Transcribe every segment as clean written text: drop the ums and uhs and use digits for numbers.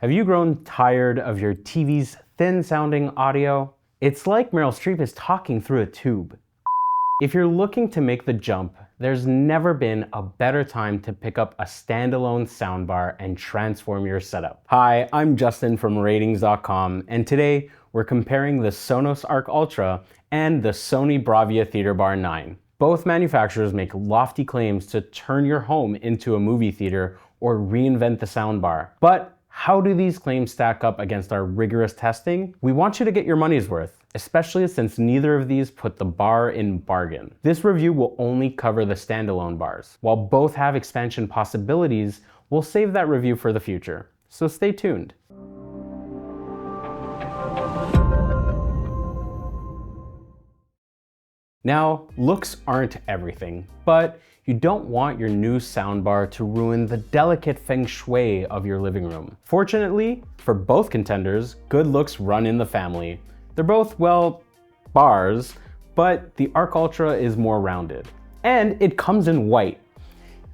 Have you grown tired of your TV's thin-sounding audio? It's like Meryl Streep is talking through a tube. If you're looking to make the jump, there's never been a better time to pick up a standalone soundbar and transform your setup. Hi, I'm Justin from Ratings.com, and today we're comparing the Sonos Arc Ultra and the Sony BRAVIA Theater Bar 9. Both manufacturers make lofty claims to turn your home into a movie theater or reinvent the soundbar. But how do these claims stack up against our rigorous testing? We want you to get your money's worth, especially since neither of these put the bar in bargain. This review will only cover the standalone bars. While both have expansion possibilities, we'll save that review for the future, so stay tuned. Now, looks aren't everything, but you don't want your new soundbar to ruin the delicate feng shui of your living room. Fortunately, for both contenders, good looks run in the family. They're both, well, bars, but the Arc Ultra is more rounded. And it comes in white.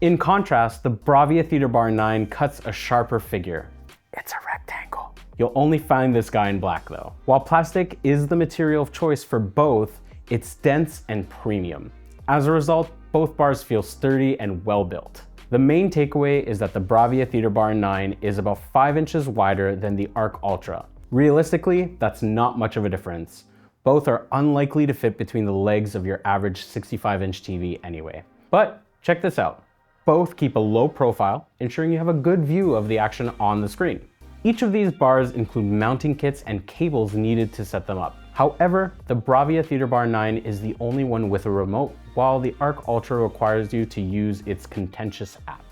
In contrast, the BRAVIA Theater Bar 9 cuts a sharper figure. It's a rectangle. You'll only find this guy in black though. While plastic is the material of choice for both, it's dense and premium. As a result, both bars feel sturdy and well built. The main takeaway is that the BRAVIA Theater Bar 9 is about 5 inches wider than the Arc Ultra. Realistically, that's not much of a difference. Both are unlikely to fit between the legs of your average 65-inch TV anyway. But check this out. Both keep a low profile, ensuring you have a good view of the action on the screen. Each of these bars include mounting kits and cables needed to set them up. However, the BRAVIA Theater Bar 9 is the only one with a remote, while the Arc Ultra requires you to use its contentious app.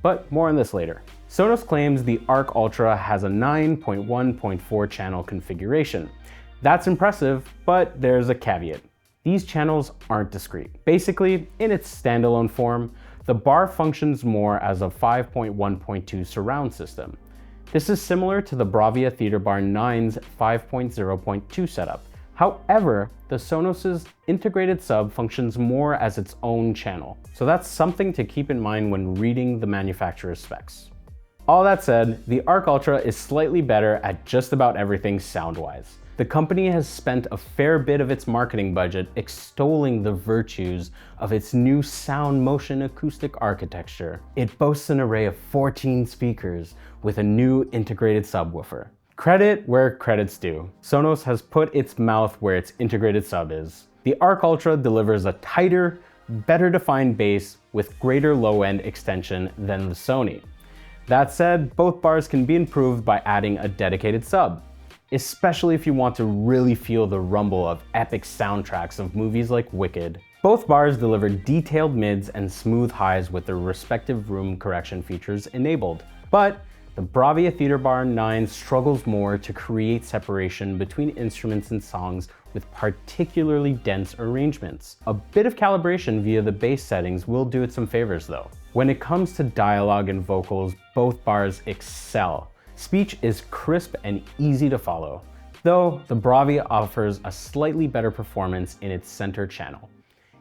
But more on this later. Sonos claims the Arc Ultra has a 9.1.4 channel configuration. That's impressive, but there's a caveat. These channels aren't discrete. Basically, in its standalone form, the bar functions more as a 5.1.2 surround system. This is similar to the BRAVIA Theater Bar 9's 5.0.2 setup. However, the Sonos' integrated sub functions more as its own channel. So that's something to keep in mind when reading the manufacturer's specs. All that said, the Arc Ultra is slightly better at just about everything sound-wise. The company has spent a fair bit of its marketing budget extolling the virtues of its new sound motion acoustic architecture. It boasts an array of 14 speakers with a new integrated subwoofer. Credit where credit's due. Sonos has put its mouth where its integrated sub is. The Arc Ultra delivers a tighter, better defined bass with greater low-end extension than the Sony. That said, both bars can be improved by adding a dedicated sub, especially if you want to really feel the rumble of epic soundtracks of movies like Wicked. Both bars deliver detailed mids and smooth highs with their respective room correction features enabled. But the BRAVIA Theater Bar 9 struggles more to create separation between instruments and songs with particularly dense arrangements. A bit of calibration via the bass settings will do it some favors though. When it comes to dialogue and vocals, both bars excel. Speech is crisp and easy to follow, though the BRAVIA offers a slightly better performance in its center channel.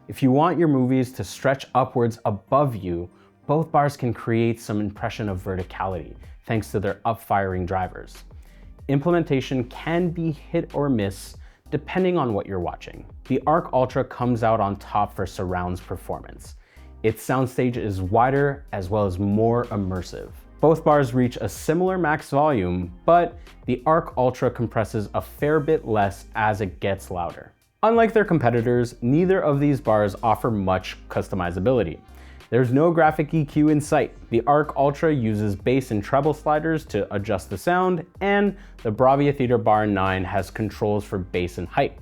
If you want your movies to stretch upwards above you, both bars can create some impression of verticality, thanks to their up-firing drivers. Implementation can be hit or miss, depending on what you're watching. The Arc Ultra comes out on top for surrounds performance. Its soundstage is wider as well as more immersive. Both bars reach a similar max volume, but the Arc Ultra compresses a fair bit less as it gets louder. Unlike their competitors, neither of these bars offer much customizability. There's no graphic EQ in sight. The Arc Ultra uses bass and treble sliders to adjust the sound, and the BRAVIA Theater Bar 9 has controls for bass and height.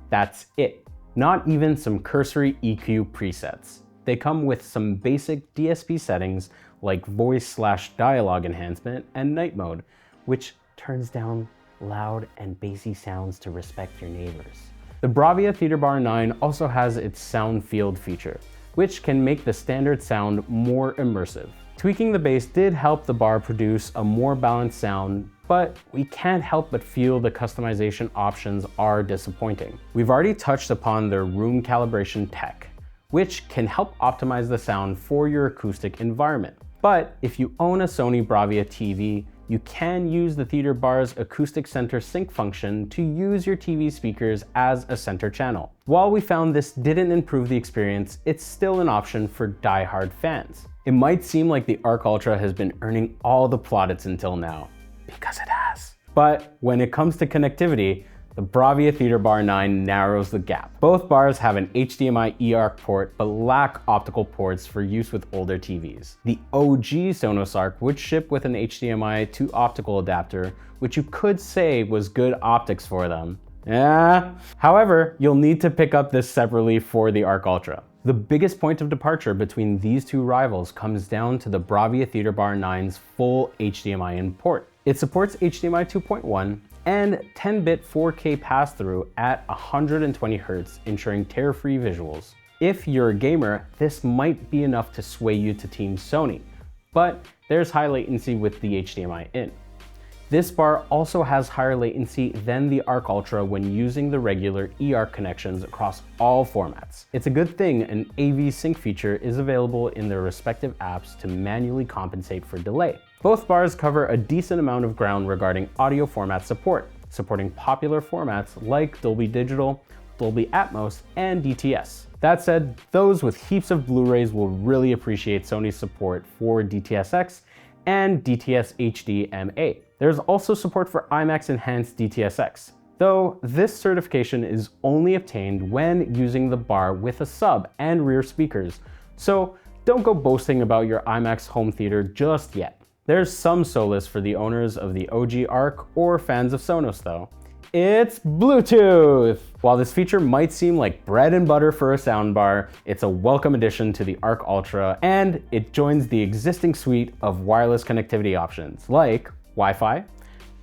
That's it. Not even some cursory EQ presets. They come with some basic DSP settings like voice/dialogue enhancement and night mode, which turns down loud and bassy sounds to respect your neighbors. The BRAVIA Theater Bar 9 also has its sound field feature, which can make the standard sound more immersive. Tweaking the bass did help the bar produce a more balanced sound, but we can't help but feel the customization options are disappointing. We've already touched upon their room calibration tech, which can help optimize the sound for your acoustic environment. But if you own a Sony BRAVIA TV, you can use the Theater Bar's acoustic center sync function to use your TV speakers as a center channel. While we found this didn't improve the experience, it's still an option for die-hard fans. It might seem like the Arc Ultra has been earning all the plaudits until now, because it has. But when it comes to connectivity, the BRAVIA Theater Bar 9 narrows the gap. Both bars have an HDMI eARC port but lack optical ports for use with older TVs. The OG Sonos Arc would ship with an HDMI to optical adapter, which you could say was good optics for them. Yeah. However, you'll need to pick up this separately for the Arc Ultra. The biggest point of departure between these two rivals comes down to the BRAVIA Theater Bar 9's full HDMI in port. It supports HDMI 2.1 and 10-bit 4K pass-through at 120 Hz, ensuring tear-free visuals. If you're a gamer, this might be enough to sway you to Team Sony, but there's high latency with the HDMI in. This bar also has higher latency than the Arc Ultra when using the regular eARC connections across all formats. It's a good thing an AV sync feature is available in their respective apps to manually compensate for delay. Both bars cover a decent amount of ground regarding audio format support, supporting popular formats like Dolby Digital, Dolby Atmos, and DTS. That said, those with heaps of Blu-rays will really appreciate Sony's support for DTS:X and DTS HD MA. There's also support for IMAX Enhanced DTS:X, though this certification is only obtained when using the bar with a sub and rear speakers, so don't go boasting about your IMAX home theater just yet. There's some solace for the owners of the OG Arc or fans of Sonos though. It's Bluetooth! While this feature might seem like bread and butter for a soundbar, it's a welcome addition to the Arc Ultra, and it joins the existing suite of wireless connectivity options like Wi-Fi,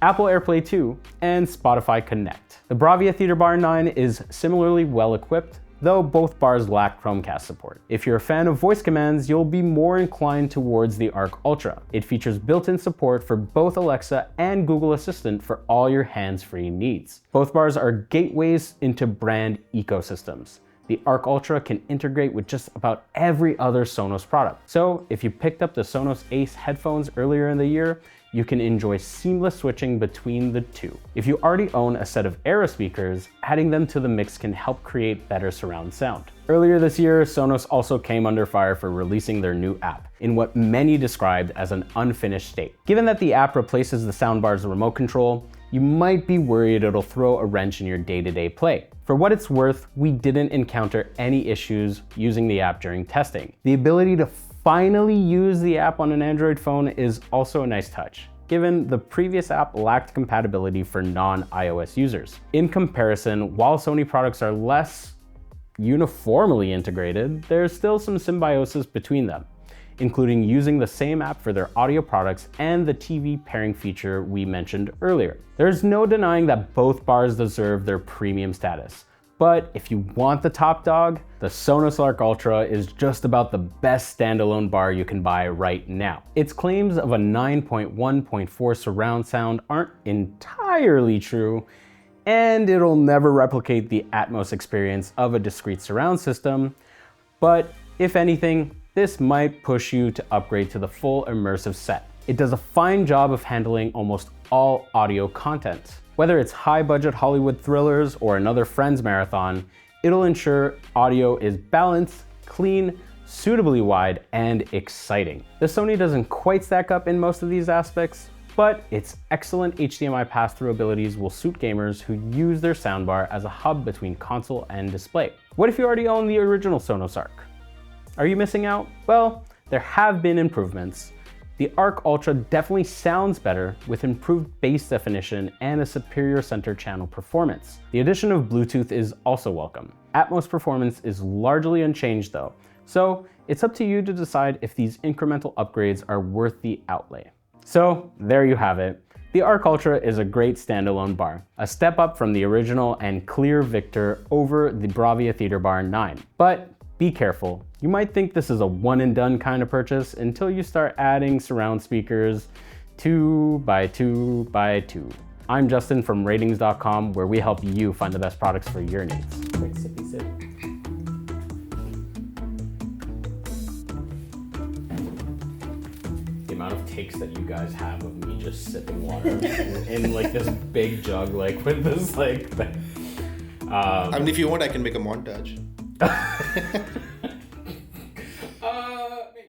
Apple AirPlay 2, and Spotify Connect. The BRAVIA Theater Bar 9 is similarly well equipped, though both bars lack Chromecast support. If you're a fan of voice commands, you'll be more inclined towards the Arc Ultra. It features built-in support for both Alexa and Google Assistant for all your hands-free needs. Both bars are gateways into brand ecosystems. The Arc Ultra can integrate with just about every other Sonos product. So if you picked up the Sonos Ace headphones earlier in the year, you can enjoy seamless switching between the two. If you already own a set of Era speakers, adding them to the mix can help create better surround sound. Earlier this year, Sonos also came under fire for releasing their new app, in what many described as an unfinished state. Given that the app replaces the soundbar's remote control, you might be worried it'll throw a wrench in your day-to-day play. For what it's worth, we didn't encounter any issues using the app during testing. The ability to finally use the app on an Android phone is also a nice touch, given the previous app lacked compatibility for non-iOS users. In comparison, while Sony products are less uniformly integrated, there's still some symbiosis between them, including using the same app for their audio products and the TV pairing feature we mentioned earlier. There's no denying that both bars deserve their premium status. But if you want the top dog, the Sonos Arc Ultra is just about the best standalone bar you can buy right now. Its claims of a 9.1.4 surround sound aren't entirely true, and it'll never replicate the Atmos experience of a discrete surround system, but if anything, this might push you to upgrade to the full immersive set. It does a fine job of handling almost all audio content. Whether it's high-budget Hollywood thrillers or another Friends marathon, it'll ensure audio is balanced, clean, suitably wide, and exciting. The Sony doesn't quite stack up in most of these aspects, but its excellent HDMI pass-through abilities will suit gamers who use their soundbar as a hub between console and display. What if you already own the original Sonos Arc? Are you missing out? Well, there have been improvements. The Arc Ultra definitely sounds better with improved bass definition and a superior center channel performance. The addition of Bluetooth is also welcome. Atmos performance is largely unchanged though, so it's up to you to decide if these incremental upgrades are worth the outlay. So there you have it. The Arc Ultra is a great standalone bar, a step up from the original and clear victor over the BRAVIA Theater Bar 9. But be careful. You might think this is a one and done kind of purchase until you start adding surround speakers 2 by 2 by 2. I'm Justin from ratings.com, where we help you find the best products for your needs. Quick sippy sip. The amount of takes that you guys have of me just sipping water in like this big jug, like with this like thing. I mean, if you want, I can make a montage.